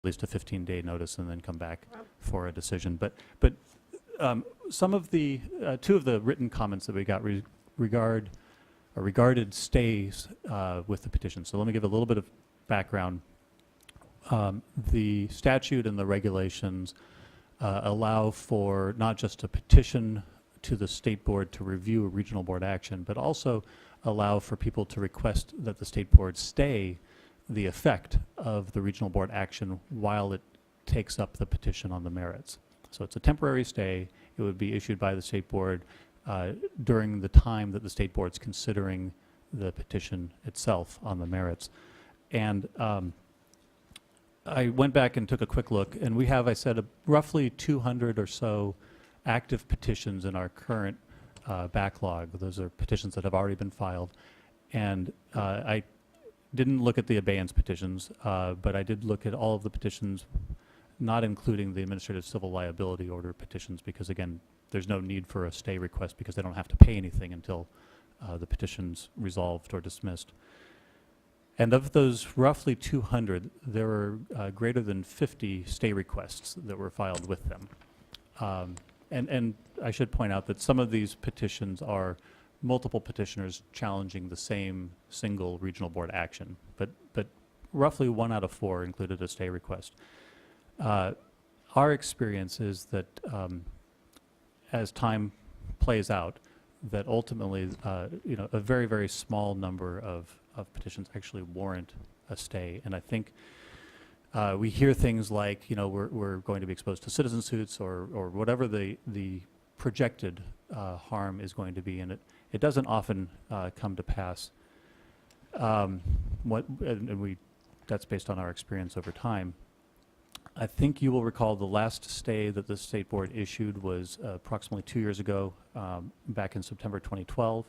least a 15-day notice and then come back for a decision. But some of the, two of the written comments that we got regarded stays with the petition. So let me give a little bit of background. The statute and the regulations allow for not just a petition to the state board to review a regional board action, but also allow for people to request that the state board stay the effect of the regional board action while it takes up the petition on the merits. So it's a temporary stay. It would be issued by the state board during the time that the state board's considering the petition itself on the merits. And I went back and took a quick look, and we have, I said, roughly 200 or so active petitions in our current backlog. Those are petitions that have already been filed. And I didn't look at the abeyance petitions, but I did look at all of the petitions, not including the administrative civil liability order petitions, because again, there's no need for a stay request because they don't have to pay anything until the petition's resolved or dismissed. And of those roughly 200, there were greater than 50 stay requests that were filed with them. And I should point out that some of these petitions are multiple petitioners challenging the same single regional board action, but roughly 1 out of 4 included a stay request. Our experience is that as time plays out, that ultimately, a very, very small number of petitions actually warrant a stay. And I think we hear things like, we're going to be exposed to citizen suits or whatever the projected harm is going to be, and it doesn't often come to pass. That's based on our experience over time. I think you will recall the last stay that the state board issued was approximately 2 years ago, back in September 2012.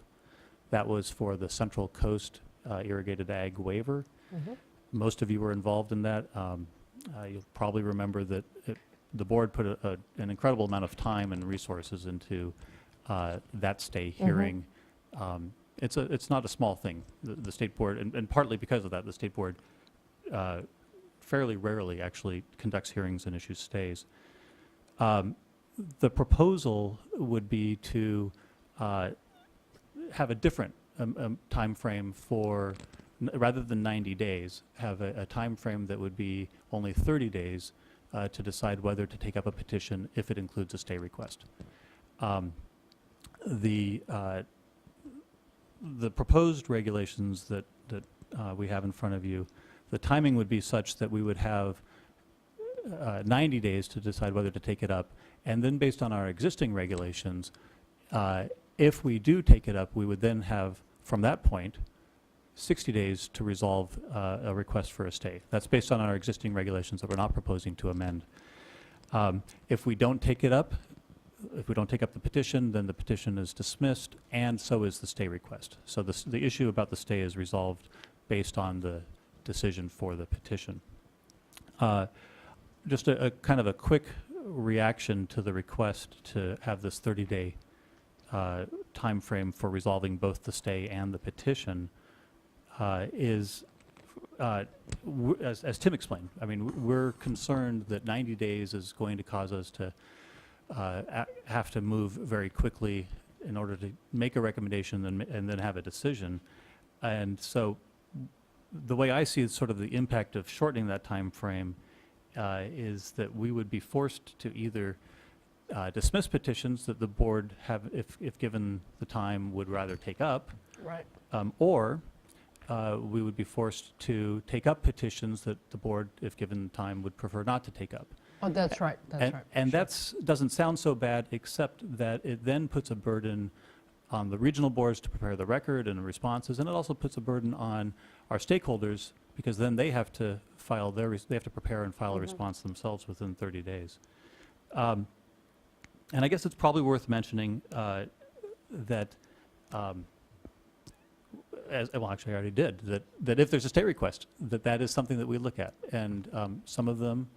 That was for the Central Coast irrigated ag waiver. Mm-hmm. Most of you were involved in that. You'll probably remember that the board put an incredible amount of time and resources into that stay hearing. Mm-hmm. It's not a small thing. The state board, and partly because of that, the state board fairly rarely actually conducts hearings and issues stays. The proposal would be to have a different time frame for, rather than 90 days, have a time frame that would be only 30 days to decide whether to take up a petition if it includes a stay request. The proposed regulations that we have in front of you, the timing would be such that we would have 90 days to decide whether to take it up, and then based on our existing regulations, if we do take it up, we would then have, from that point, 60 days to resolve a request for a stay. That's based on our existing regulations that we're not proposing to amend. If we don't take it up, if we don't take up the petition, then the petition is dismissed, and so is the stay request. So the issue about the stay is resolved based on the decision for the petition. Just a kind of a quick reaction to the request to have this 30-day time frame for resolving both the stay and the petition is, as Tim explained, I mean, we're concerned that 90 days is going to cause us to have to move very quickly in order to make a recommendation and then have a decision. And so the way I see sort of the impact of shortening that time frame is that we would be forced to either dismiss petitions that the board have, if given the time, would rather take up, Right. Or we would be forced to take up petitions that the board, if given time, would prefer not to take up. Oh, that's right. That's right. And Sure. that doesn't sound so bad, except that it then puts a burden on the regional boards to prepare the record and responses, and it also puts a burden on our stakeholders because then they have to file they have to prepare and file a response themselves within 30 days. And I guess it's probably worth mentioning that, well, actually I already did, that if there's a stay request, that is something that we look at. And some of them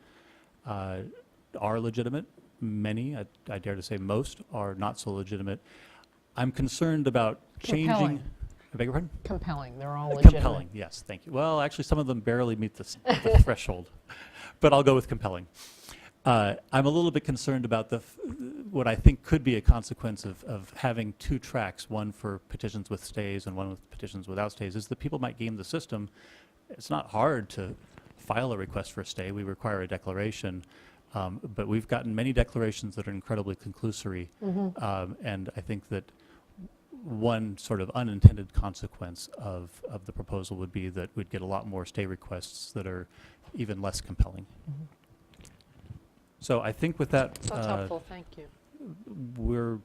are legitimate. Many, I dare to say most, are not so legitimate. I'm concerned about changing. Compelling. I beg your pardon? Compelling. They're all legitimate. Compelling, yes, thank you. Well, actually, some of them barely meet the threshold but I'll go with compelling. I'm a little bit concerned about what I think could be a consequence of having two tracks, one for petitions with stays and one with petitions without stays, is that people might game the system. It's not hard to file a request for a stay. We require a declaration, but we've gotten many declarations that are incredibly conclusory, and I think that one sort of unintended consequence of the proposal would be that we'd get a lot more stay requests that are even less compelling. So I think with that, That's helpful, thank you. we're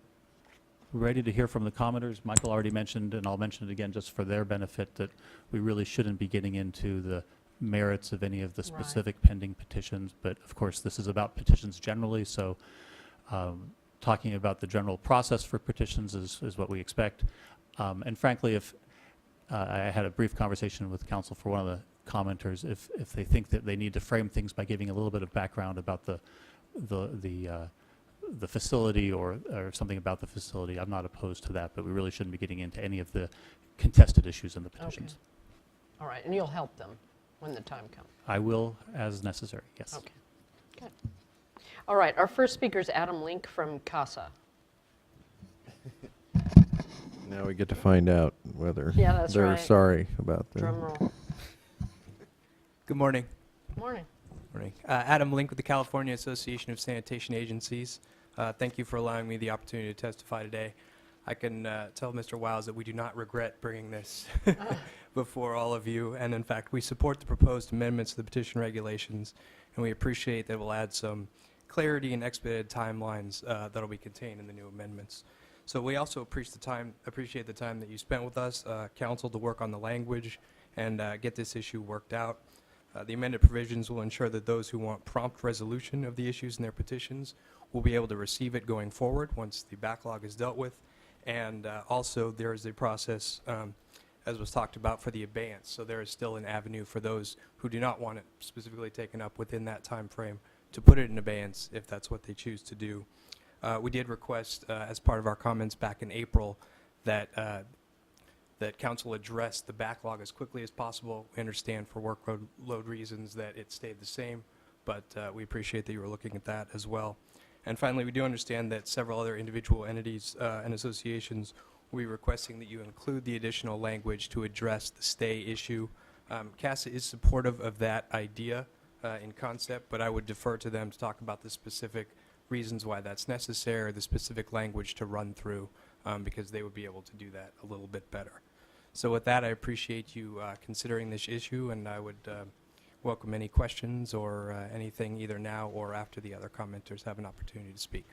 ready to hear from the commenters. Michael already mentioned, and I'll mention it again just for their benefit, that we really shouldn't be getting into the merits of any of the specific pending petitions, but of course this is about petitions generally, so talking about the general process for petitions is what we expect. And frankly, if I had a brief conversation with counsel for one of the commenters, if they think that they need to frame things by giving a little bit of background about the facility or something about the facility, I'm not opposed to that, but we really shouldn't be getting into any of the contested issues in the petitions. Okay. All right, and you'll help them when the time comes. I will, as necessary, yes. Okay, good. All right, our first speaker is Adam Link from CASA. Now we get to find out whether that's they're right. sorry about the... Drum roll. Good morning. Morning. Morning. Adam Link with the California Association of Sanitation Agencies. Thank you for allowing me the opportunity to testify today. I can tell Mr. Wiles that we do not regret bringing this before all of you, and in fact, we support the proposed amendments to the petition regulations, and we appreciate that we'll add some clarity and expedited timelines that will be contained in the new amendments. So we also appreciate the time that you spent with us, council, to work on the language and get this issue worked out. The amended provisions will ensure that those who want prompt resolution of the issues in their petitions will be able to receive it going forward once the backlog is dealt with. And also there is a process, as was talked about, for the abeyance. So there is still an avenue for those who do not want it specifically taken up within that time frame to put it in abeyance if that's what they choose to do. We did request, as part of our comments back in April, that council address the backlog as quickly as possible. We understand for workload reasons that it stayed the same, but we appreciate that you were looking at that as well. And finally, we do understand that several other individual entities and associations will be requesting that you include the additional language to address the stay issue. CASA is supportive of that idea in concept, but I would defer to them to talk about the specific reasons why that's necessary, the specific language to run through, because they would be able to do that a little bit better. So with that, I appreciate you considering this issue, and I would welcome any questions or anything either now or after the other commenters have an opportunity to speak.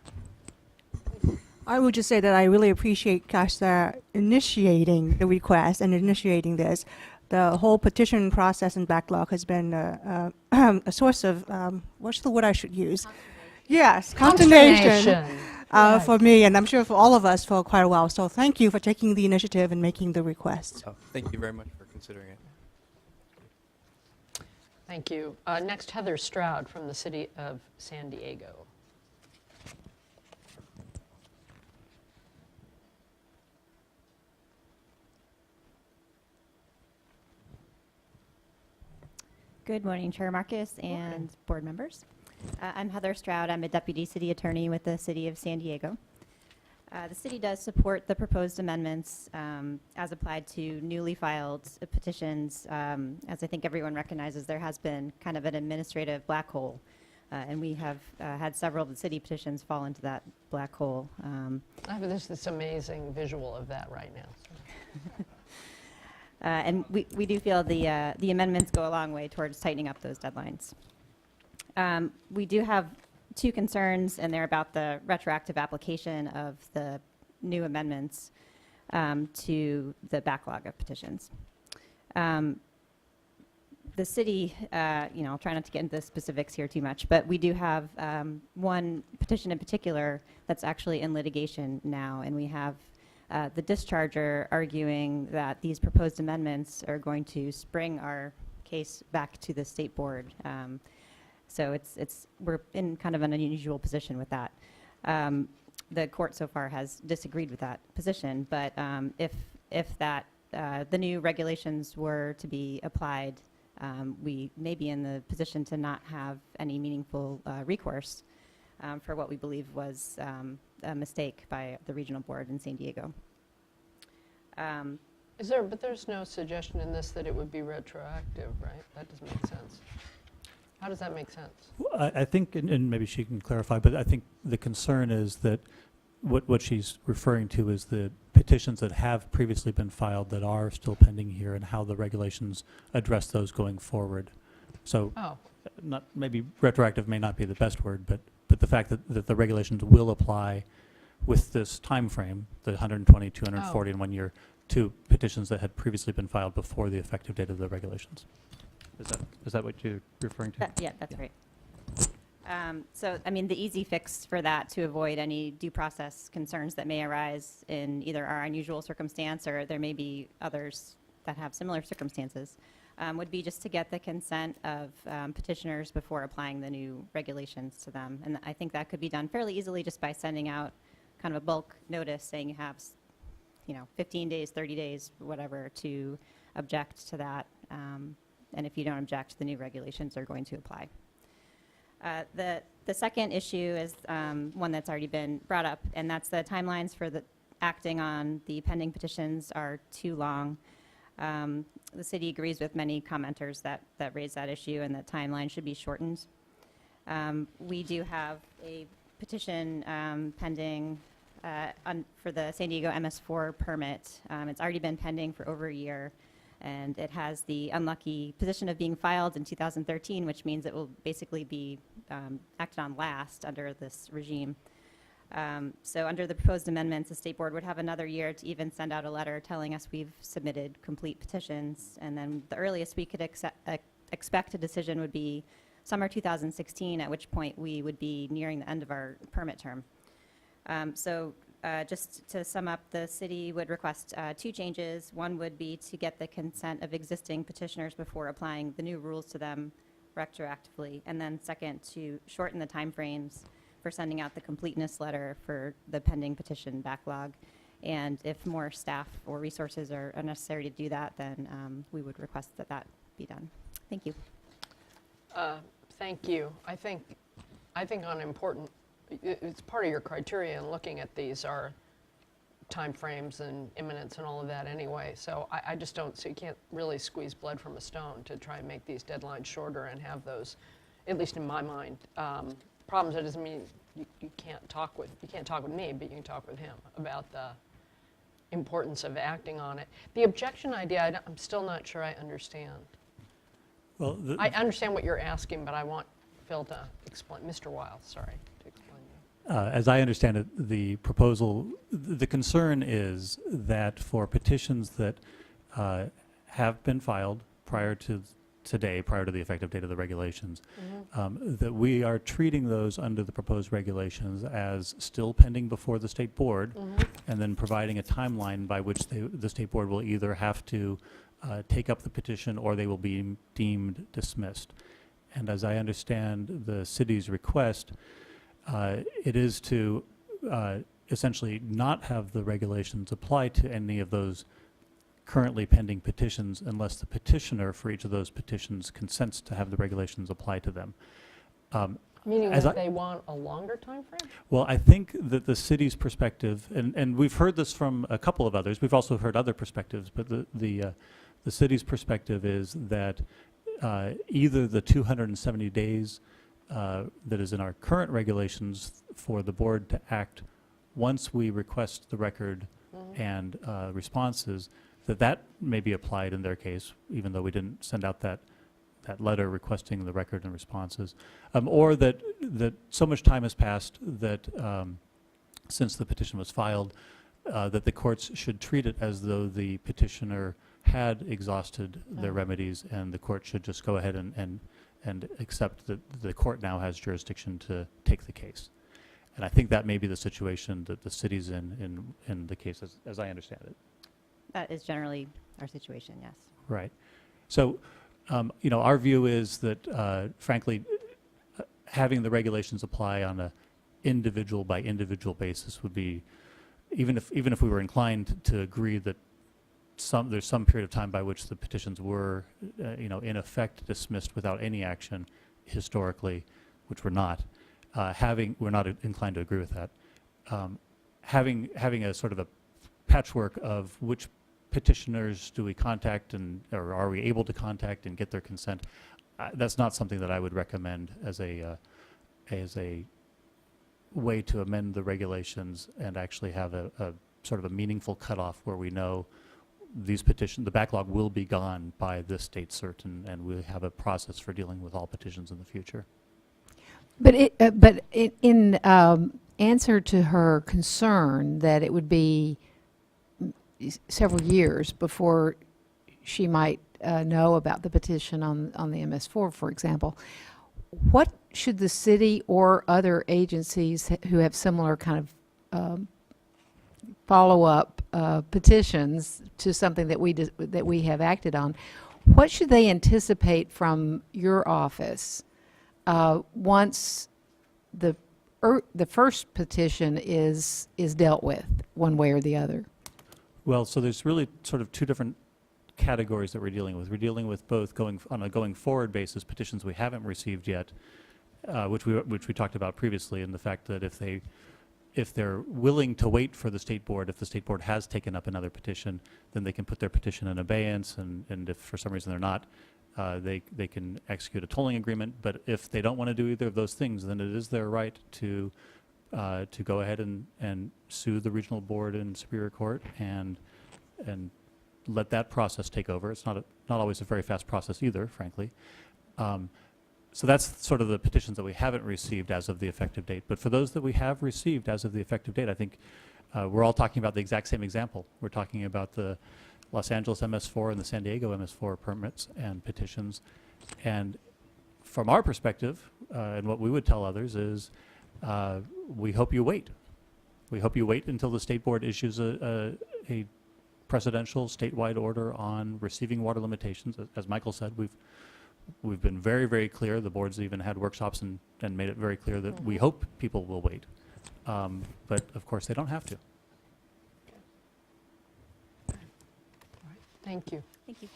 I would just say that I really appreciate CASA initiating the request and initiating this. The whole petition process and backlog has been a source of, what's the word I should use? Yes, consternation for me, and I'm sure for all of us for quite a while. So thank you for taking the initiative and making the request. So thank you very much for considering it. Thank you. Next, Heather Stroud from the city of San Diego. Good morning, Chair Marcus and board members. I'm Heather Stroud. I'm a deputy city attorney with the city of San Diego. The city does support the proposed amendments as applied to newly filed petitions. As I think everyone recognizes, there has been kind of an administrative black hole, and we have had several of the city petitions fall into that black hole. I have this amazing visual of that right now. And we do feel the amendments go a long way towards tightening up those deadlines. We do have two concerns, and they're about the retroactive application of the new amendments to the backlog of petitions. The city, I'll try not to get into the specifics here too much, but we do have one petition in particular that's actually in litigation now, and we have the discharger arguing that these proposed amendments are going to spring our case back to the state board. So we're in kind of an unusual position with that. The court so far has disagreed with that position, but if that the new regulations were to be applied we may be in the position to not have any meaningful recourse for what we believe was a mistake by the regional board in San Diego. But there's no suggestion in this that it would be retroactive, right? That doesn't make sense. How does that make sense? I think, and maybe she can clarify, but I think the concern is that what she's referring to is the petitions that have previously been filed that are still pending here and how the regulations address those going forward. So Oh, not, maybe retroactive may not be the best word, but the fact that the regulations will apply with this time frame, the 120, 240 in 1 year, to petitions that had previously been filed before the effective date of the regulations. Is that what you're referring to? Yeah, that's Yeah. right. So, I mean, the easy fix for that to avoid any due process concerns that may arise in either our unusual circumstance or there may be others that have similar circumstances would be just to get the consent of petitioners before applying the new regulations to them. And I think that could be done fairly easily just by sending out kind of a bulk notice saying you have 15 days, 30 days, whatever, to object to that. And if you don't object, the new regulations are going to apply. The second issue is one that's already been brought up, and that's the timelines for the acting on the pending petitions are too long. The city agrees with many commenters that raise that issue and that timeline should be shortened. We do have a petition pending for the San Diego MS4 permit. It's already been pending for over a year, and it has the unlucky position of being filed in 2013, which means it will basically be acted on last under this regime. So under the proposed amendments, the state board would have another year to even send out a letter telling us we've submitted complete petitions, and then the earliest we could expect a decision would be summer 2016, at which point we would be nearing the end of our permit term. Just to sum up, the city would request two changes. One would be to get the consent of existing petitioners before applying the new rules to them retroactively. And then second, to shorten the timeframes for sending out the completeness letter for the pending petition backlog. And if more staff or resources are necessary to do that, then we would request that that be done. Thank you. thank you. I think on important, it's part of your criteria in looking at these are timeframes and imminence and all of that anyway. So I just don't see, you can't really squeeze blood from a stone to try and make these deadlines shorter and have those, at least in my mind, problems. That doesn't mean you can't talk with me, but you can talk with him about the importance of acting on it. The objection idea, I'm still not sure I understand. Well, I understand what you're asking, but I want Phil to explain, Mr. Wiles, sorry, to explain. As I understand it, the proposal, the concern is that for petitions that have been filed prior to today, prior to the effective date of the regulations, that we are treating those under the proposed regulations as still pending before the state board, and then providing a timeline by which the state board will either have to take up the petition or they will be deemed dismissed. And as I understand the city's request, it is to essentially not have the regulations apply to any of those currently pending petitions unless the petitioner for each of those petitions consents to have the regulations apply to them. Meaning As that I- they want a longer time frame? Well, I think that the city's perspective, and we've heard this from a couple of others, we've also heard other perspectives, but the city's perspective is that either the 270 days that is in our current regulations for the board to act once we request the record and responses, that may be applied in their case, even though we didn't send out that letter requesting the record and responses, or that so much time has passed that since the petition was filed, that the courts should treat it as though the petitioner had exhausted their remedies, and the court should just go ahead and accept that the court now has jurisdiction to take the case. And I think that may be the situation that the city's in the case, as I understand it. That is generally our situation, yes. Right. So, our view is that, frankly, having the regulations apply on a individual by individual basis would be, even if we were inclined to agree that there's some period of time by which the petitions were, in effect dismissed without any action historically, which we're not. We're not inclined to agree with that. Having a sort of a patchwork of which petitioners do we contact or are we able to contact and get their consent, that's not something that I would recommend as a way to amend the regulations and actually have a sort of a meaningful cutoff where we know the backlog will be gone by this date certain, and we'll have a process for dealing with all petitions in the future. But in answer to her concern that it would be several years before she might know about the petition on the MS4, for example, what should the city or other agencies who have similar kind of follow-up petitions to something that we have acted on, what should they anticipate from your office once the first petition is dealt with one way or the other? Well, so there's really sort of two different categories that we're dealing with. We're dealing with both on a going forward basis petitions we haven't received yet, which we talked about previously, and the fact that if they're willing to wait for the state board, if the state board has taken up another petition, then they can put their petition in abeyance, and if for some reason they're not, they can execute a tolling agreement. But if they don't want to do either of those things, then it is their right to go ahead and sue the regional board in Superior Court and let that process take over. It's not always a very fast process either, frankly. So that's sort of the petitions that we haven't received as of the effective date. But for those that we have received as of the effective date, I think we're all talking about the exact same example. We're talking about the Los Angeles MS4 and the San Diego MS4 permits and petitions. And from our perspective, and what we would tell others is, we hope you wait. We hope you wait until the state board issues a precedential statewide order on receiving water limitations. As Michael said, we've been very, very clear. The board's even had workshops and made it very clear that we hope people will wait. But of course, they don't have to. Thank you. Thank you.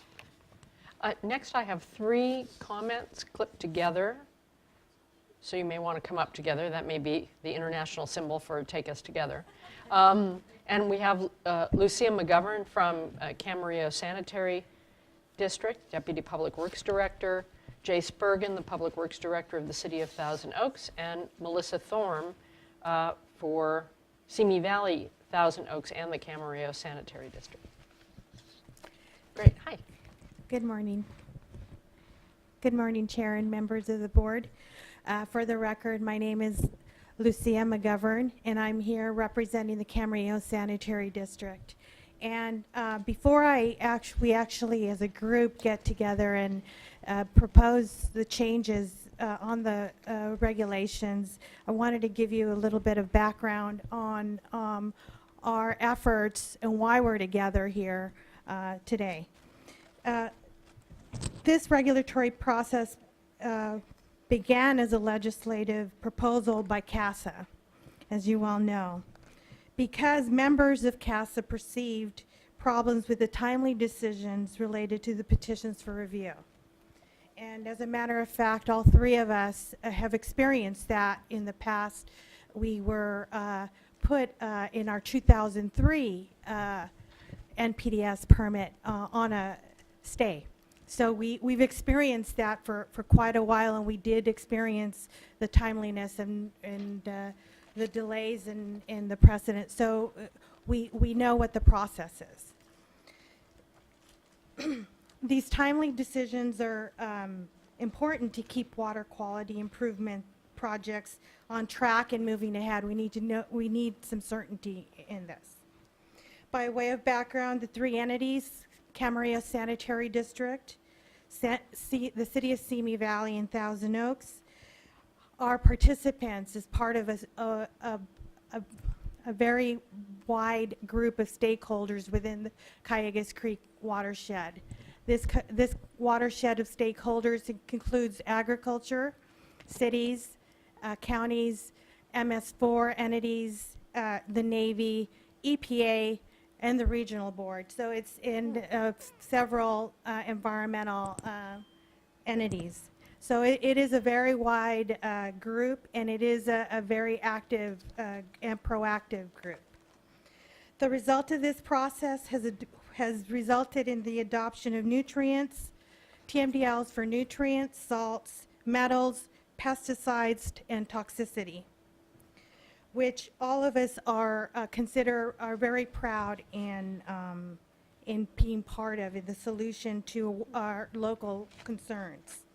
Next, I have 3 comments clipped together. So you may want to come up together. That may be the international symbol for Take Us Together. And we have Lucia McGovern from Camarillo Sanitary District, Deputy Public Works Director, Jay Spurgeon, the Public Works Director of the City of Thousand Oaks, and Melissa Thorm for Simi Valley, Thousand Oaks, and the Camarillo Sanitary District. Great. Hi. Good morning. Good morning, Chair and members of the board. For the record, my name is Lucia McGovern, and I'm here representing the Camarillo Sanitary District. And before we actually as a group get together and propose the changes on the regulations, I wanted to give you a little bit of background on our efforts and why we're together here today. This regulatory process began as a legislative proposal by CASA, as you all know, because members of CASA perceived problems with the timely decisions related to the petitions for review. And as a matter of fact, all 3 of us have experienced that in the past. We were put in our 2003 NPDES permit on a stay. So we've experienced that for quite a while, and we did experience the timeliness and the delays and the precedent. So we know what the process is. These timely decisions are important to keep water quality improvement projects on track and moving ahead. We need some certainty in this. By way of background, the 3 entities, Camarillo Sanitary District, the City of Simi Valley, and Thousand Oaks, are participants as part of a very wide group of stakeholders within the Cayugas Creek watershed. This watershed of stakeholders includes agriculture, cities, counties, MS4 entities, the Navy, EPA, and the regional board. So it's in several environmental entities. So it is a very wide group, and it is a very active and proactive group. The result of this process has resulted in the adoption of nutrients, TMDLs for nutrients, salts, metals, pesticides, and toxicity, which all of us are very proud in being part of, in the solution to our local concerns.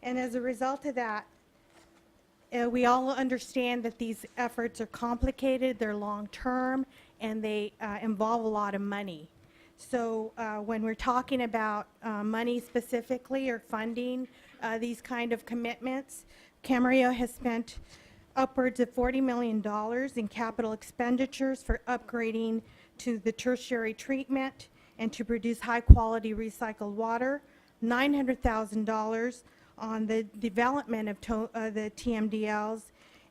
And as a result of that, we all understand that these efforts are complicated, they're long-term, and they involve a lot of money. So when we're talking about money specifically or funding these kind of commitments, Camarillo has spent upwards of $40 million in capital expenditures for upgrading to the tertiary treatment and to produce high-quality recycled water, $900,000 on the development of the TMDLs,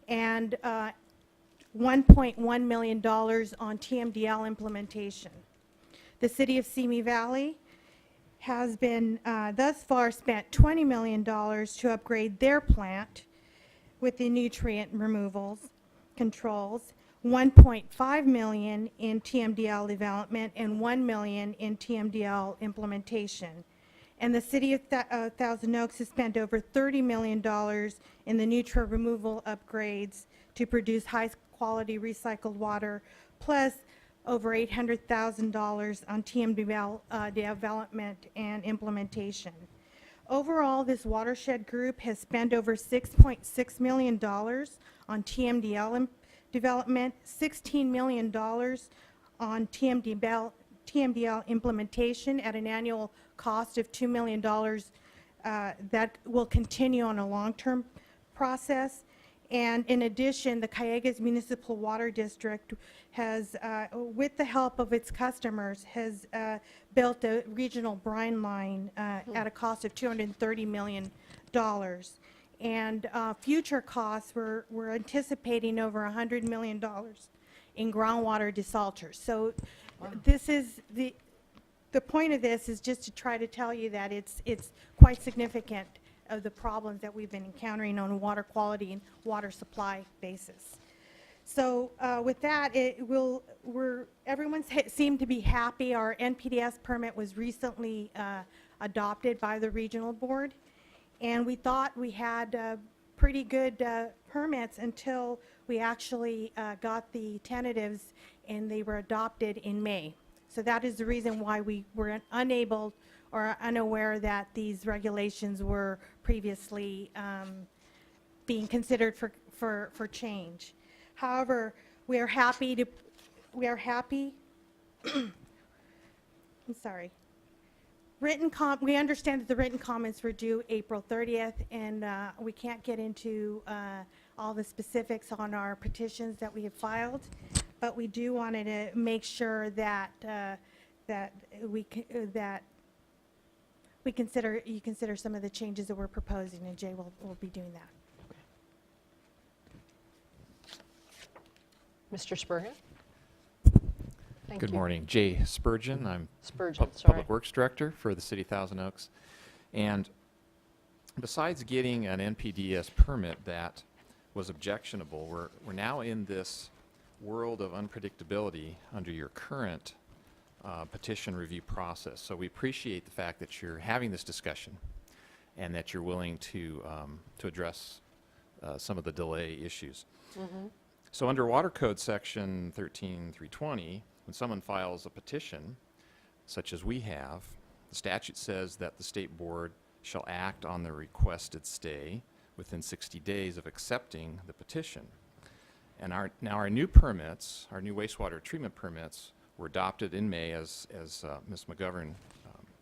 and $1.1 million on TMDL implementation. The City of Simi Valley has been thus far spent $20 million to upgrade their plant with the nutrient removals, controls, $1.5 million in TMDL development, and $1 million in TMDL implementation. And the City of Thousand Oaks has spent over $30 million in the nutrient removal upgrades to produce high-quality recycled water, plus over $800,000 on TMDL development and implementation. Overall, this watershed group has spent over $6.6 million on TMDL development, $16 million on TMDL implementation at an annual cost of $2 million that will continue on a long-term process. And in addition, the Calleguas Municipal Water District has, with the help of its customers, has built a regional brine line at a cost of $230 million. And future costs, we're anticipating over $100 million in groundwater desalters. So this is the point of this is just to try to tell you that it's quite significant of the problems that we've been encountering on a water quality and water supply basis. So with that, everyone seemed to be happy. Our NPDES permit was recently adopted by the regional board, and we thought we had pretty good permits until we actually got the tentatives, and they were adopted in May. So that is the reason why we were unable or unaware that these regulations were previously being considered for change. However, we are happy, I'm sorry. We understand that the written comments were due April 30th, and we can't get into all the specifics on our petitions that we have filed, but we do wanted to make sure that you consider some of the changes that we're proposing, and Jay will be doing that. Mr. Spurgeon? Thank Good you. morning. Jay Spurgeon. I'm Spurgeon, sorry. Public Works Director for the City of Thousand Oaks. And besides getting an NPDES permit that was objectionable, we're now in this world of unpredictability under your current petition review process. So we appreciate the fact that you're having this discussion and that you're willing to address some of the delay issues. Mm-hmm. So under Water Code Section 13320, when someone files a petition, such as we have, the statute says that the state board shall act on the requested stay within 60 days of accepting the petition. And now our new permits, our new wastewater treatment permits, were adopted in May, as Ms. McGovern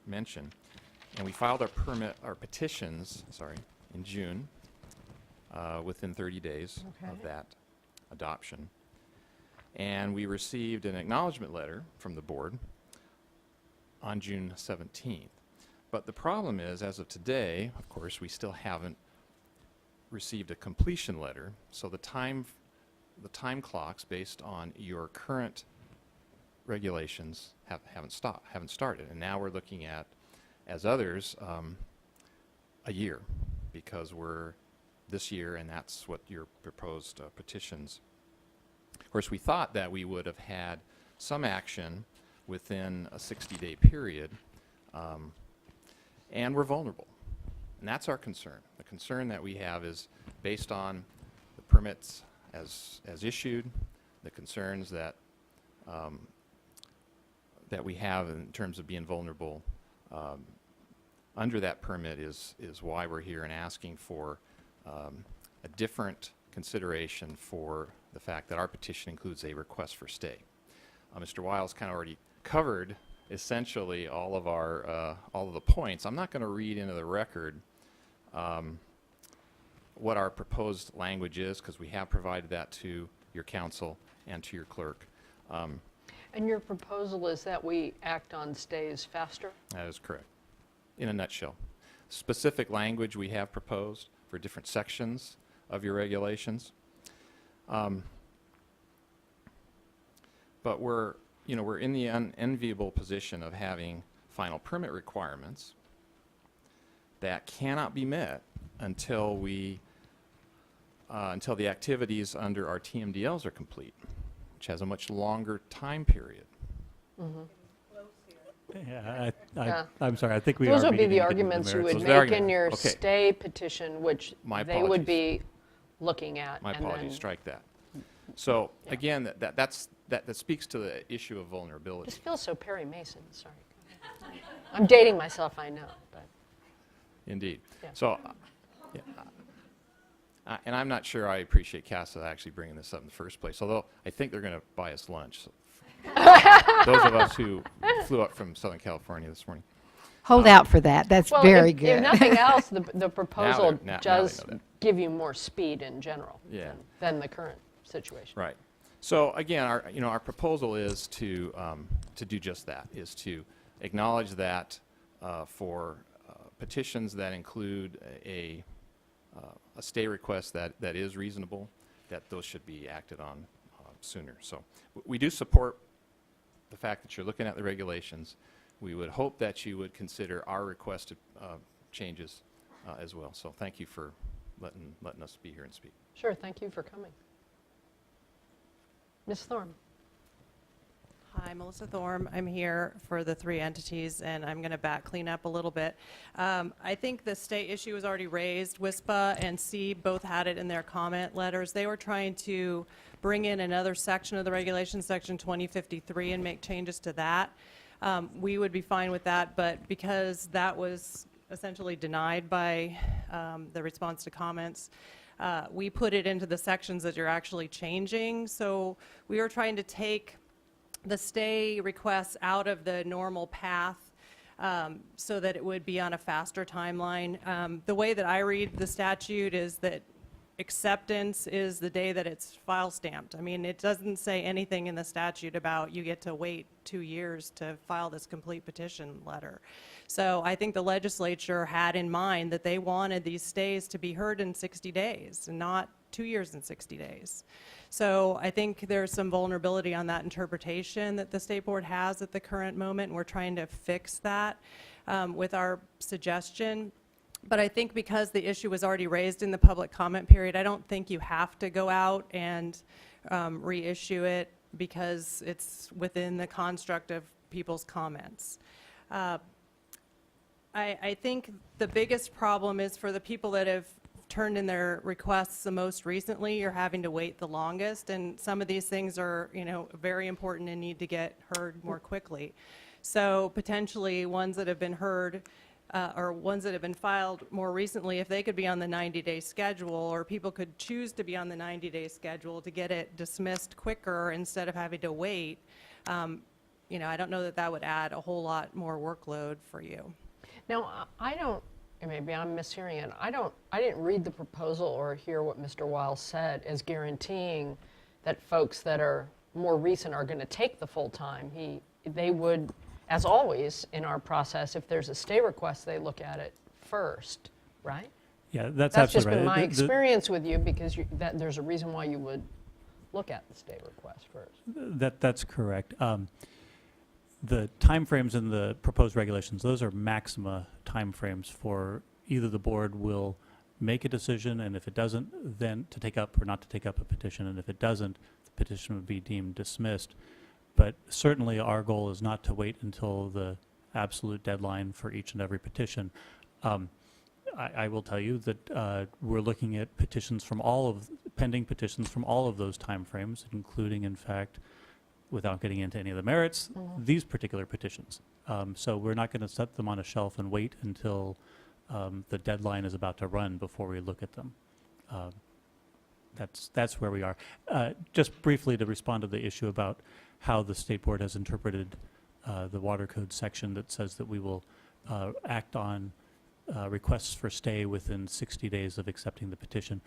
mentioned, and we filed our petitions, in June, within 30 days of that adoption. And we received an acknowledgement letter from the board on June 17th. But the problem is, as of today, of course, we still haven't received a completion letter, so the time clocks based on your current regulations haven't started. And now we're looking at, as others, a year, because we're this year, and that's what your proposed petitions. Of course, we thought that we would have had some action within a 60-day period, and we're vulnerable. And that's our concern. The concern that we have is based on the permits as issued, the concerns that that we have in terms of being vulnerable under that permit is why we're here and asking for a different consideration for the fact that our petition includes a request for stay. Mr. Wiles kind of already covered essentially all of the points. I'm not going to read into the record what our proposed language is, because we have provided that to your counsel and to your clerk. And your proposal is that we act on stays faster? That is correct, in a nutshell. Specific language we have proposed for different sections of your regulations. But we're in the unenviable position of having final permit requirements that cannot be met until until the activities under our TMDLs are complete, which has a much longer time period. Yeah, Yeah. I'm sorry, I think we Those are would be beginning the to get into arguments you merits. would Those are the make in your arguments. Okay. stay petition, which My they would apologies. be looking at. My and apologies, then strike that. So Yeah. again, that speaks to the issue of vulnerability. Just feels so Perry Mason, sorry. I'm dating myself, I know, but Indeed. Yeah. So, yeah, and I'm not sure I appreciate CASA actually bringing this up in the first place, although I think they're going to buy us lunch. So those of us who flew up from Southern California this morning. Hold out for that. That's well, very if good. nothing else, the proposal now they does know that. give you more speed in general Yeah. than the current situation. Right. So again, our proposal is to do just that, is to acknowledge that for petitions that include a stay request that is reasonable, that those should be acted on sooner. So we do support the fact that you're looking at the regulations. We would hope that you would consider our requested changes as well. So thank you for letting us be here and speak. Sure, thank you for coming. Ms. Thorne. Hi, Melissa Thorne. I'm here for the three entities, and I'm going to clean up a little bit. I think the state issue was already raised. WISPA and C both had it in their comment letters. They were trying to bring in another section of the regulation, section 2053, and make changes to that. We would be fine with that, but because that was essentially denied by the response to comments, we put it into the sections that you're actually changing. So we were trying to take the stay requests out of the normal path so that it would be on a faster timeline. The way that I read the statute is that acceptance is the day that it's file stamped. I mean, it doesn't say anything in the statute about you get to wait 2 years to file this complete petition letter. So I think the legislature had in mind that they wanted these stays to be heard in 60 days and not 2 years and 60 days. So I think there's some vulnerability on that interpretation that the state board has at the current moment, and we're trying to fix that with our suggestion. But I think because the issue was already raised in the public comment period, I don't think you have to go out and reissue it because it's within the construct of people's comments. I think the biggest problem is for the people that have turned in their requests the most recently, you're having to wait the longest, and some of these things are, very important and need to get heard more quickly. So potentially ones that have been heard or ones that have been filed more recently, if they could be on the 90-day schedule, or people could choose to be on the 90-day schedule to get it dismissed quicker instead of having to wait, I don't know that that would add a whole lot more workload for you. Now, I don't, and maybe I'm mishearing it, I didn't read the proposal or hear what Mr. Wiles said as guaranteeing that folks that are more recent are going to take the full time. They would, as always in our process, if there's a stay request, they look at it first, right? Yeah, that's That's just absolutely been right. my experience with you, because there's a reason why you would look at the stay request first. That's correct. The timeframes in the proposed regulations, those are maxima timeframes for either the board will make a decision, and if it doesn't, then to take up or not to take up a petition, and if it doesn't, the petition would be deemed dismissed. But certainly our goal is not to wait until the absolute deadline for each and every petition. I will tell you that we're looking at petitions from pending petitions from all of those timeframes, including, in fact, without getting into any of the merits, these particular petitions. So we're not going to set them on a shelf and wait until the deadline is about to run before we look at them. That's where we are. Just briefly to respond to the issue about how the State Board has interpreted the Water Code section that says that we will act on requests for stay within 60 days of accepting the petition.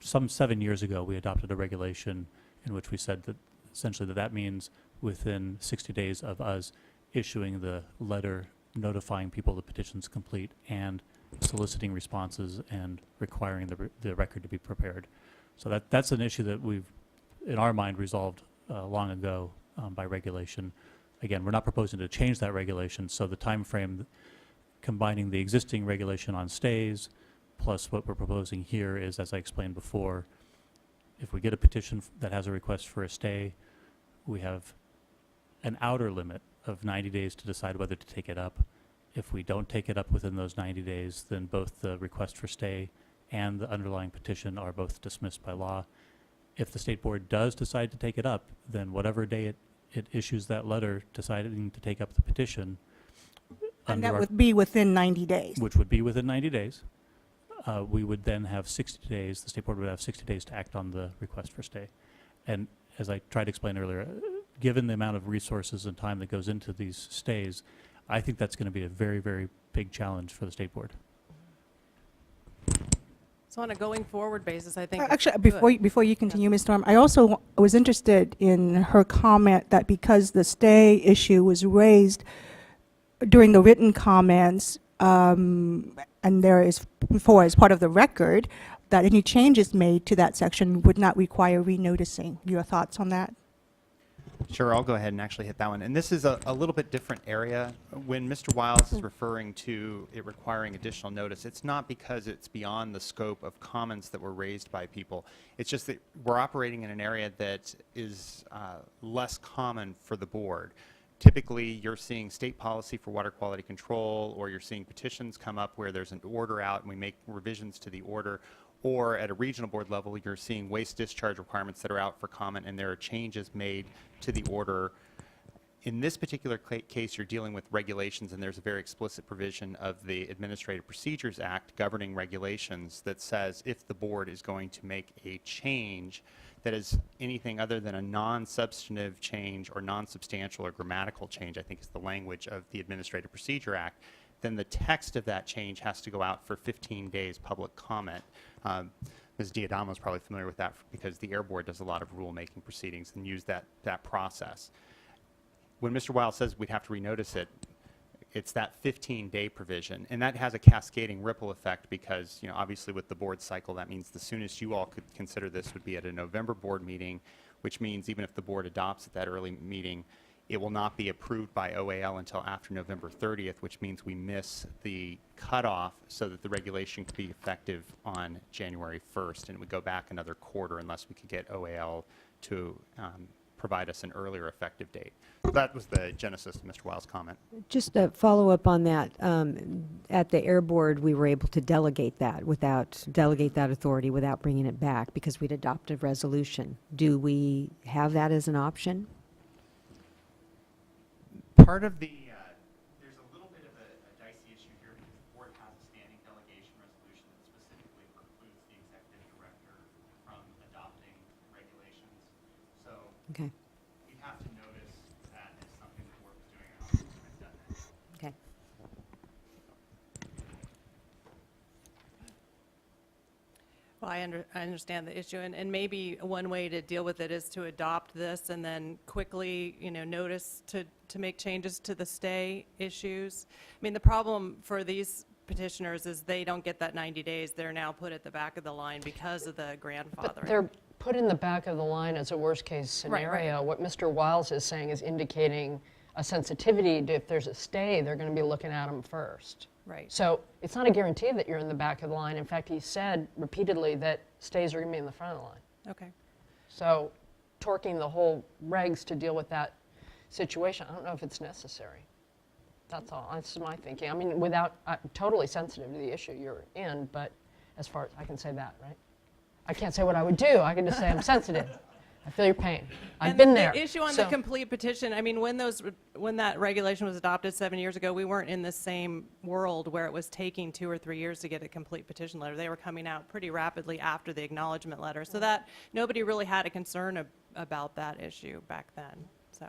Some 7 years ago, we adopted a regulation in which we said that essentially that means within 60 days of us issuing the letter notifying people the petition's complete and soliciting responses and requiring the record to be prepared. So that's an issue that we've, in our mind, resolved long ago by regulation. Again, we're not proposing to change that regulation, so the time frame combining the existing regulation on stays plus what we're proposing here is, as I explained before, if we get a petition that has a request for a stay, we have an outer limit of 90 days to decide whether to take it up. If we don't take it up within those 90 days, then both the request for stay and the underlying petition are both dismissed by law. If the State Board does decide to take it up, then whatever day it issues that letter deciding to take up the petition, And that would be within 90 days. which would be within 90 days, we would then have 60 days, the State Board would have 60 days to act on the request for stay. And as I tried to explain earlier, given the amount of resources and time that goes into these stays, I think that's going to be a very, very big challenge for the State Board. So on a going forward basis, I think. Actually, it's good. before you continue, Ms. Storm, I also was interested in her comment that because the stay issue was raised during the written comments, and there is before as part of the record, that any changes made to that section would not require renoticing. Your thoughts on that? Sure, I'll go ahead and actually hit that one. And this is a little bit different area. When Mr. Wiles is referring to it requiring additional notice, it's not because it's beyond the scope of comments that were raised by people. It's just that we're operating in an area that is less common for the board. Typically, you're seeing state policy for water quality control, or you're seeing petitions come up where there's an order out and we make revisions to the order, or at a regional board level, you're seeing waste discharge requirements that are out for comment and there are changes made to the order. In this particular case, you're dealing with regulations, and there's a very explicit provision of the Administrative Procedures Act governing regulations that says if the board is going to make a change that is anything other than a non-substantive change or non-substantial or grammatical change, I think is the language of the Administrative Procedure Act, then the text of that change has to go out for 15 days public comment. Ms. Diadamo is probably familiar with that because the Air Board does a lot of rulemaking proceedings and use that process. When Mr. Wiles says we'd have to renotice it, it's that 15-day provision, and that has a cascading ripple effect because, you know, obviously with the board cycle, that means the soonest you all could consider this would be at a November board meeting, which means even if the board adopts at that early meeting, it will not be approved by OAL until after November 30th, which means we miss the cutoff so that the regulation could be effective on January 1st, and it would go back another quarter unless we could get OAL to provide us an earlier effective date. So that was the genesis of Mr. Wiles' comment. Just a follow-up on that. At the Air Board, we were able to delegate that authority without bringing it back because we'd adopted a resolution. Do we have that as an option? Part of the, there's a little bit of a dicey issue here because the board has a standing delegation resolution that specifically precludes the executive director from adopting regulations. So Okay. we have to notice that as something the board was doing and how it's done that. Okay. Well, I understand the issue, and maybe one way to deal with it is to adopt this and then quickly, you know, notice to make changes to the stay issues. I mean, the problem for these petitioners is they don't get that 90 days. They're now put at the back of the line because of the grandfathering. But they're put in the back of the line as a worst-case Right, scenario. right. What Mr. Wiles is saying is indicating a sensitivity to if there's a stay, they're going to be looking at them first. Right. So it's not a guarantee that you're in the back of the line. In fact, he said repeatedly that stays are going to be in the front of the line. Okay. So torquing the whole regs to deal with that situation, I don't know if it's necessary. That's all. That's my thinking. I mean, without, totally sensitive to the issue you're in, but as far as, I can say that, right? I can't say what I would do. I can just say I'm sensitive. I feel your pain. I've And been there. The issue on the complete petition, I mean, when that regulation was adopted 7 years ago, we weren't in the same world where it was taking 2 or 3 years to get a complete petition letter. They were coming out pretty rapidly after the acknowledgement letter, so that nobody really had a concern about that issue back then, so.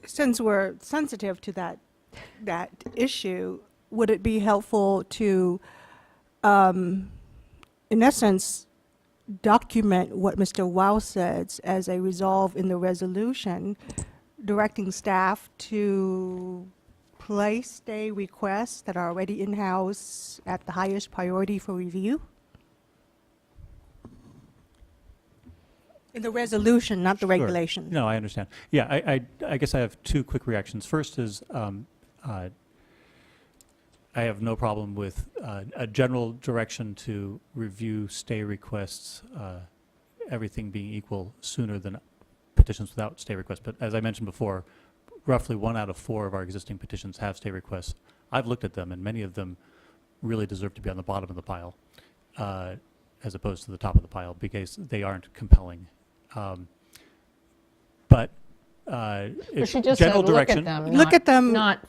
Since we're sensitive to that issue, would it be helpful to, in essence, document what Mr. Wow says as a resolve in the resolution, directing staff to place stay requests that are already in-house at the highest priority for review? In the resolution, not the Sure. regulation. No, I understand. Yeah, I guess I have two quick reactions. First is I have no problem with a general direction to review stay requests, everything being equal sooner than petitions without stay requests. But as I mentioned before, roughly 1 out of 4 of our existing petitions have stay requests. I've looked at them, and many of them really deserve to be on the bottom of the pile as opposed to the top of the pile because they aren't compelling. But But she just said, general look direction. at them. Look at them. Not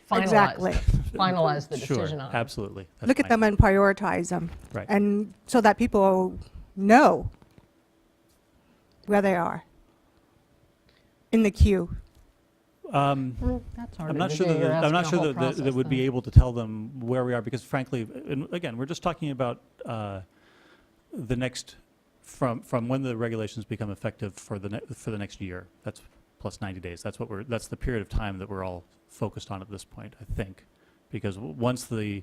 finalize Exactly. finalize the Sure, decision on them. absolutely. That's Look at fine. them and prioritize them. Right. And so that people know where they are in the queue. That's harder I'm not to sure do. that You're I'm not asking sure a whole that that process would be then. able to tell them where we are because frankly, and again, we're just talking about the next from when the regulations become effective for the next year. That's plus 90 days. That's the period of time that we're all focused on at this point, I think, because once the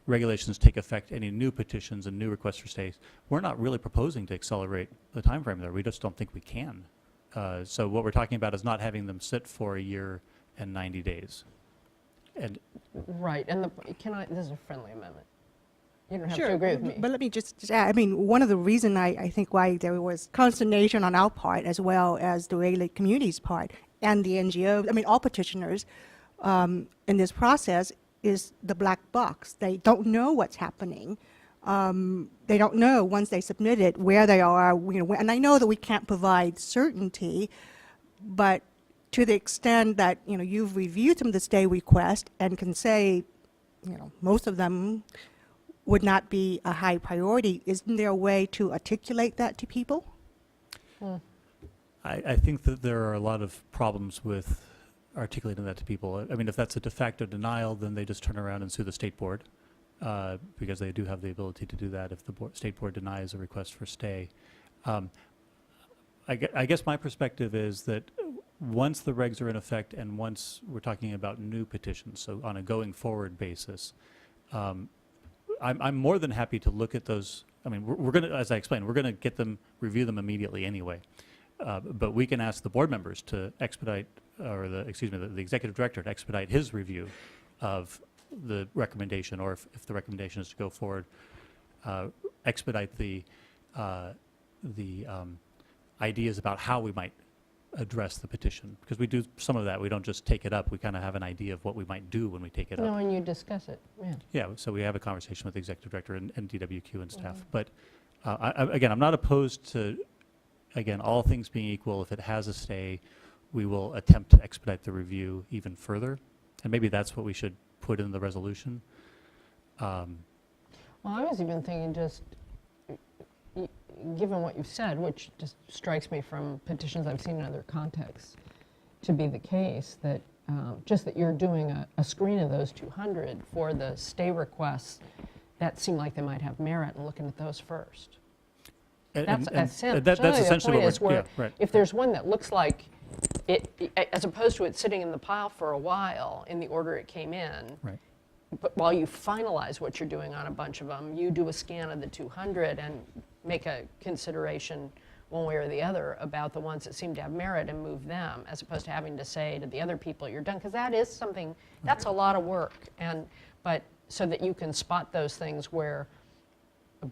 regulations take effect, any new petitions and new requests for stays, we're not really proposing to accelerate the time frame there. We just don't think we can. So what we're talking about is not having them sit for a year and 90 days. And Right, and this is a friendly amendment. You don't have Sure, to agree with me. But let me just add, I mean, one of the reason I think why there was consternation on our part as well as the regulated community's part and the NGOs, I mean, all petitioners in this process is the black box. They don't know what's happening. They don't know once they submit it where they are, and I know that we can't provide certainty, but to the extent that, you've reviewed some of the stay request and can say, most of them would not be a high priority, isn't there a way to articulate that to people? I think that there are a lot of problems with articulating that to people. I mean, if that's a de facto denial, then they just turn around and sue the state board because they do have the ability to do that if the state board denies a request for stay. I guess my perspective is that once the regs are in effect and once we're talking about new petitions, so on a going forward basis, I'm more than happy to look at those. I mean, we're going to, as I explained, we're going to review them immediately anyway. But we can ask the board members to expedite, or the executive director to expedite his review of the recommendation, or if the recommendation is to go forward, expedite the ideas about how we might address the petition. Because we do some of that. We don't just take it up. We kind of have an idea of what we might do when we take it up. No, and you discuss it, yeah. Yeah, so we have a conversation with the executive director and DWQ and staff. But again, I'm not opposed to, again, all things being equal, if it has a stay, we will attempt to expedite the review even further. And maybe that's what we should put in the resolution. Well, I was even thinking just, given what you've said, which just strikes me from petitions I've seen in other contexts to be the case, that just that you're doing a screen of those 200 for the stay requests that seem like they might have merit, and looking at those first. That's essentially essentially the point, what we're, is where right. if there's one that looks like it, as opposed to it sitting in the pile for a while in the order it came in, Right. but while you finalize what you're doing on a bunch of them, you do a scan of the 200 and make a consideration one way or the other about the ones that seem to have merit and move them, as opposed to having to say to the other people, you're done, because that is something, that's a lot of work. But so that you can spot those things where,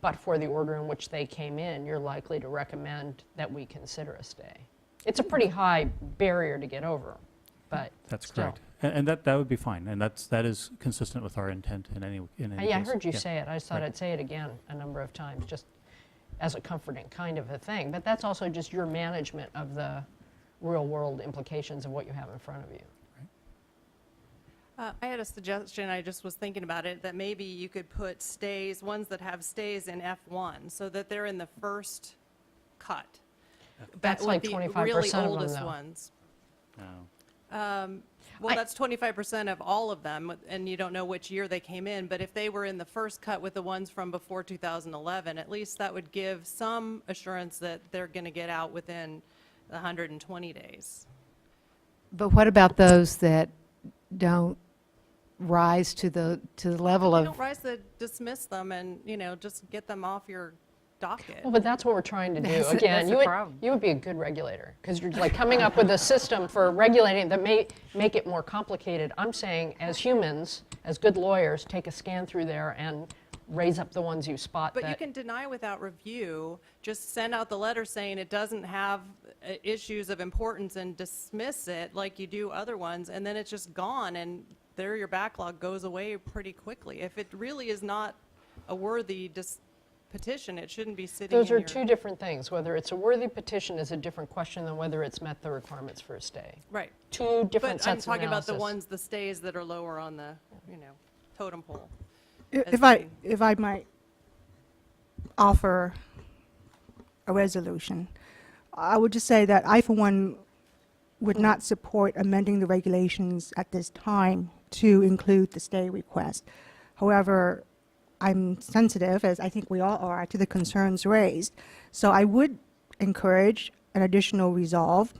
but for the order in which they came in, you're likely to recommend that we consider a stay. It's a pretty high barrier to get over, but That's still. correct. And that would be fine, and that is consistent with our intent in any case. Yeah, I heard you Yeah. say it. I just thought Right. I'd say it again a number of times, just as a comforting kind of a thing. But that's also just your management of the real-world implications of what you have in front of you. I had a suggestion, I just was thinking about it, that maybe you could put stays, ones that have stays in F1, so that they're in the first cut. That's That like would be 25% really of them, oldest though. ones. No. Well, that's 25% of all of them, and you don't know which year they came in, but if they were in the first cut with the ones from before 2011, at least that would give some assurance that they're going to get out within 120 days. But what about those that don't rise to the level You of? don't rise to dismiss them and, just get them off your docket. Well, but that's what we're trying to do. That's Again, the problem. you would be a good regulator, because you're like coming up with a system for regulating that may make it more complicated. I'm saying, as humans, as good lawyers, take a scan through there and raise up the ones you spot But you that. can deny without review, just send out the letter saying it doesn't have issues of importance and dismiss it like you do other ones, and then it's just gone, and there your backlog goes away pretty quickly. If it really is not a worthy petition, it shouldn't be sitting in Those are your... two different things. Whether it's a worthy petition is a different question than whether it's met the requirements for a stay. Right. Two different But I'm sets of talking about the analysis. ones, the stays that are lower on the, totem pole. If as if I might offer a resolution, I would just say that I, for one, would not support amending the regulations at this time to include the stay request. However, I'm sensitive, as I think we all are, to the concerns raised. So I would encourage an additional resolve,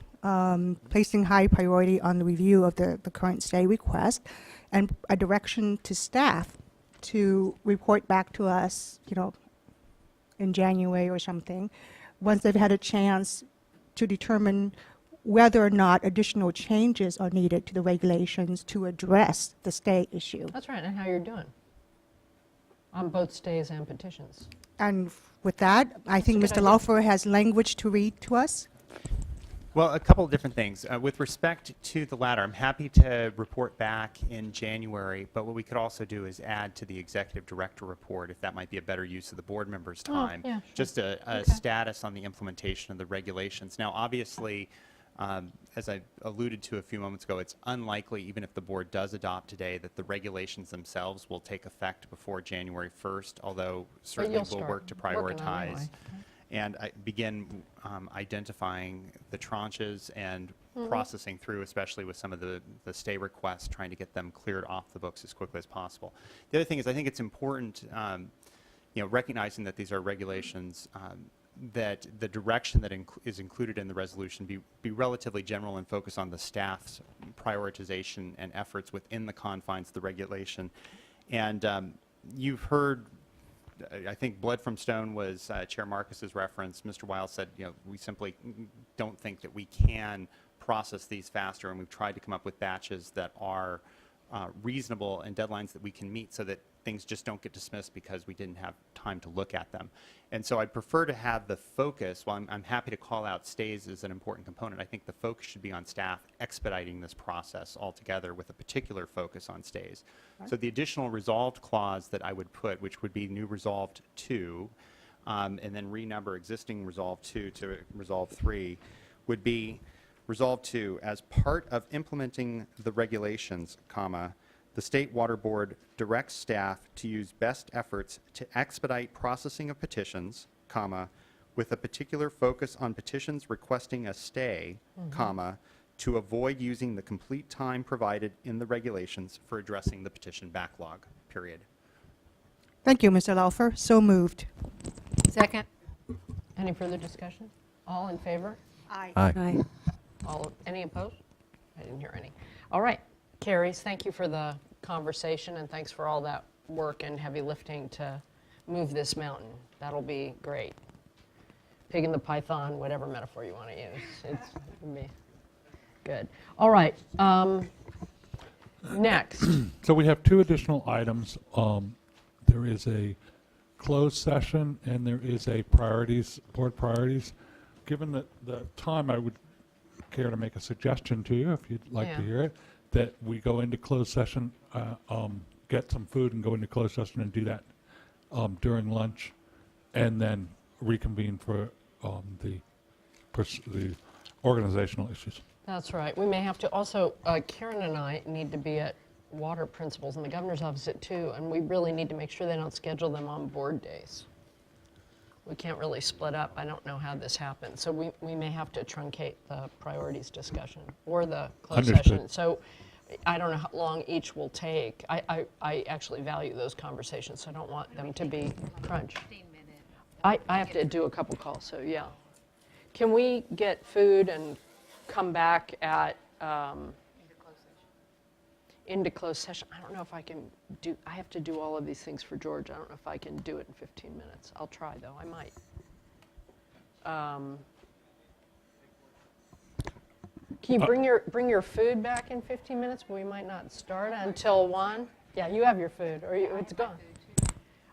placing high priority on the review of the current stay request, and a direction to staff to report back to us, in January or something, once they've had a chance to determine whether or not additional changes are needed to the regulations to address the stay issue. That's right, and how you're doing on both stays and petitions. And with that, I think That's a Mr. good Laufer has language to read to us. Well, a couple of different things. With respect to the latter, I'm happy to report back in January, but what we could also do is add to the executive director report, if that might be a better use of the board members' time, yeah, sure. just a status on the implementation of the regulations. Now, obviously, as I alluded to a few moments ago, it's unlikely, even if the board does adopt today, that the regulations themselves will take effect before January 1st, although certainly you'll we'll start work to working on it prioritize anyway. and begin identifying the tranches and processing through, especially with some of the stay requests, trying to get them cleared off the books as quickly as possible. The other thing is, I think it's important, recognizing that these are regulations, that the direction that is included in the resolution be relatively general and focus on the staff's prioritization and efforts within the confines of the regulation. And you've heard, I think Blood from Stone was Chair Marcus's reference. Mr. Wiles said, we simply don't think that we can process these faster, and we've tried to come up with batches that are reasonable and deadlines that we can meet so that things just don't get dismissed because we didn't have time to look at them. And so I'd prefer to have the focus, while I'm happy to call out stays as an important component, I think the focus should be on staff expediting this process altogether with a particular focus on stays. So the additional resolved clause that I would put, which would be new resolved 2, and then renumber existing resolved 2 to resolve 3, would be resolved 2 as part of implementing the regulations, comma, the State Water Board directs staff to use best efforts to expedite processing of petitions, comma, with a particular focus on petitions requesting a stay, comma, to avoid using the complete time provided in the regulations for addressing the petition backlog, period. Thank you, Mr. Laufer. So moved. Second. Any further discussion? All in favor? Aye. Aye. Any opposed? I didn't hear any. All right, carries. Thank you for the conversation, and thanks for all that work and heavy lifting to move this mountain. That'll be great. pig in the python, whatever metaphor you want to use. It's me. Good. All right. Next. So we have two additional items. There is a closed session and there is a board priorities. Given the time, I would care to make a suggestion to you, if you'd like to Yeah. hear it, that we go into closed session, get some food and go into closed session and do that during lunch, and then reconvene for the organizational issues. That's right. We may have to also, Karen and I need to be at water principals in the governor's office at 2, and we really need to make sure they don't schedule them on board days. We can't really split up. I don't know how this happens. So we may have to truncate the priorities discussion or the closed Understood. session. So I don't know how long each will take. I actually value those conversations, so I don't want them to be crunched. I have to do a couple calls, so yeah. Can we get food and come back at into closed session? I don't know if I can do, I have to do all of these things for George. I don't know if I can do it in 15 minutes. I'll try, though. I might. Can you bring your food back in 15 minutes? We might not start until 1. Yeah, you have your food, or it's gone.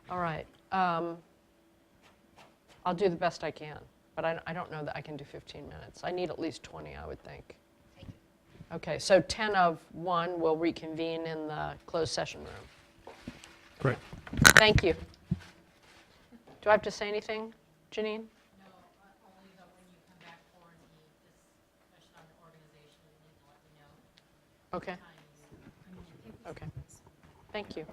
All right. I'll do the best I can, but I don't know that I can do 15 minutes. I need at least 20, I would think. Okay, so 10 of 1 will reconvene in the closed session room. Great. Thank you. Do I have to say anything, Janine? No, only that when you come back for the discussion on the organization, you need to let me know. Okay. Okay. Thank you.